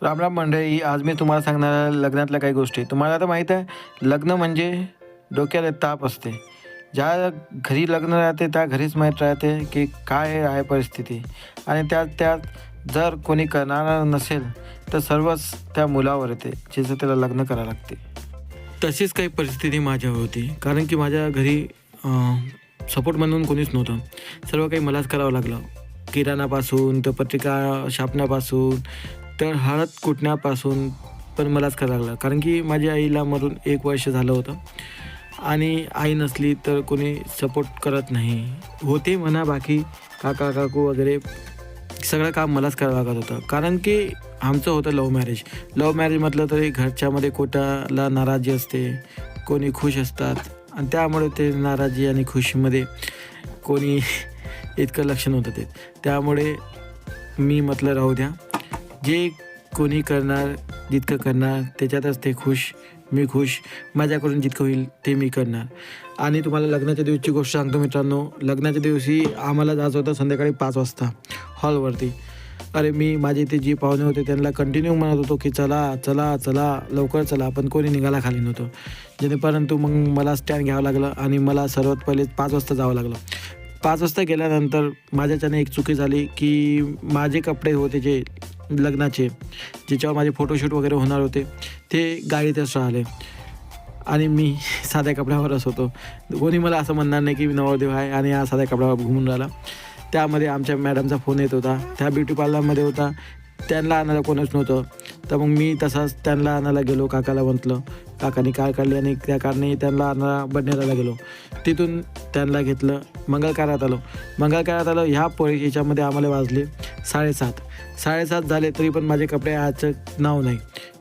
राम राम मंडळी, आज मी तुम्हाला सांगणार आहे लग्नातल्या काही गोष्टी. तुम्हाला आता माहीत आहे, लग्न म्हणजे डोक्याला ताप असते. ज्या घरी लग्न राहते त्या घरीच माहीत राहते की काय आहे परिस्थिती. आणि त्यात त्यात जर कोणी करणारा नसेल तर सर्वच त्या मुलावर येते, जिचं त्याला लग्न करावं लागते. तशीच काही परिस्थिती माझ्यावर होती, कारण की माझ्या घरी सपोर्ट म्हणून कोणीच नव्हतं. सर्व काही मलाच करावं लागलं. किराणापासून तर पत्रिका छापण्यापासून तर हळद कुटण्यापासून पण मलाच करावं लागलं, कारण की माझ्या आईला मरून 1 वर्ष झालं होतं आणि आई नसली तर कोणी सपोर्ट करत नाही. होते म्हणा बाकी काका काकू वगैरे, सगळं काम मलाच करावं लागत होतं. कारण की आमचं होतं लव्ह मॅरेज. लव्ह मॅरेज म्हटलं तरी घरच्यामध्ये कोणाला नाराजी असते, कोणी खुश असतात आणि त्यामुळे ते नाराजी आणि खुशीमध्ये कोणी इतकं लक्ष नव्हतं देत. त्यामुळे मी म्हटलं राहू द्या, जे कोणी करणार जितकं करणार त्याच्यातच ते खुश, मी खुश, माझ्याकडून जितकं होईल ते मी करणार. आणि तुम्हाला लग्नाच्या दिवशीची गोष्ट सांगतो मित्रांनो. लग्नाच्या दिवशी आम्हाला जायचं होतं संध्याकाळी 5 वाजता हॉलवरती. अरे मी माझे ते जे पाहुणे होते त्यांना कंटिन्यू म्हणत होतो की चला चला चला लवकर चला, पण कोणी निघायला खाली नव्हतं. परंतु मग मला स्टँड घ्यावं लागलं आणि मला सर्वात पहिले 5 वाजता जावं लागलं. 5 वाजता गेल्यानंतर माझ्याच्याने एक चुकी झाली की माझे कपडे होते जे लग्नाचे, ज्याच्यावर माझे फोटोशूट वगैरे होणार होते, ते गाडीतच राहिले आणि मी साध्या कपड्यावरच होतो. कोणी मला असं म्हणणार नाही की नवरदेव आहे आणि हा साध्या कपड्यावर घुमून राहिला. त्यामध्ये आमच्या मॅडमचा फोन येत होता, त्या ब्युटी पार्लरमध्ये होता, त्यांना आणायला कोणच नव्हतं. तर मग मी तसाच त्यांना आणायला गेलो. काकाला म्हटलं, काकाने कार काढली आणि त्या कारणे त्यांना आणायला बडनेराला गेलो. तिथून त्यांना घेतलं, मंगळकारात आलो. मंगळकारात आलो ह्या याच्यामध्ये आम्हाला वाजले 7:30 झाले तरी पण माझे कपडे याचं नाव नाही.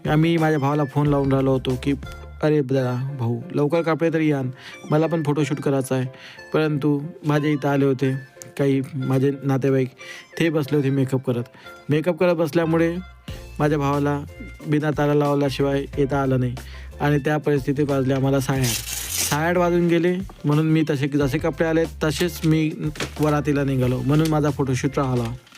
आम्ही माझ्या भावाला फोन लावून राहिलो होतो की अरे दादा भाऊ लवकर कपडे तरी आण, मला पण फोटोशूट करायचा आहे. परंतु माझ्या इथं आले होते काही माझे नातेवाईक, ते बसले होते मेकअप करत बसल्यामुळे माझ्या भावाला बिना ताला लावल्याशिवाय येता आलं नाही आणि त्या परिस्थितीत वाजले आम्हाला 8:30 वाजून गेले. म्हणून मी जसे कपडे आले तसेच मी वरातीला निघालो, म्हणून माझा फोटोशूट राहिला.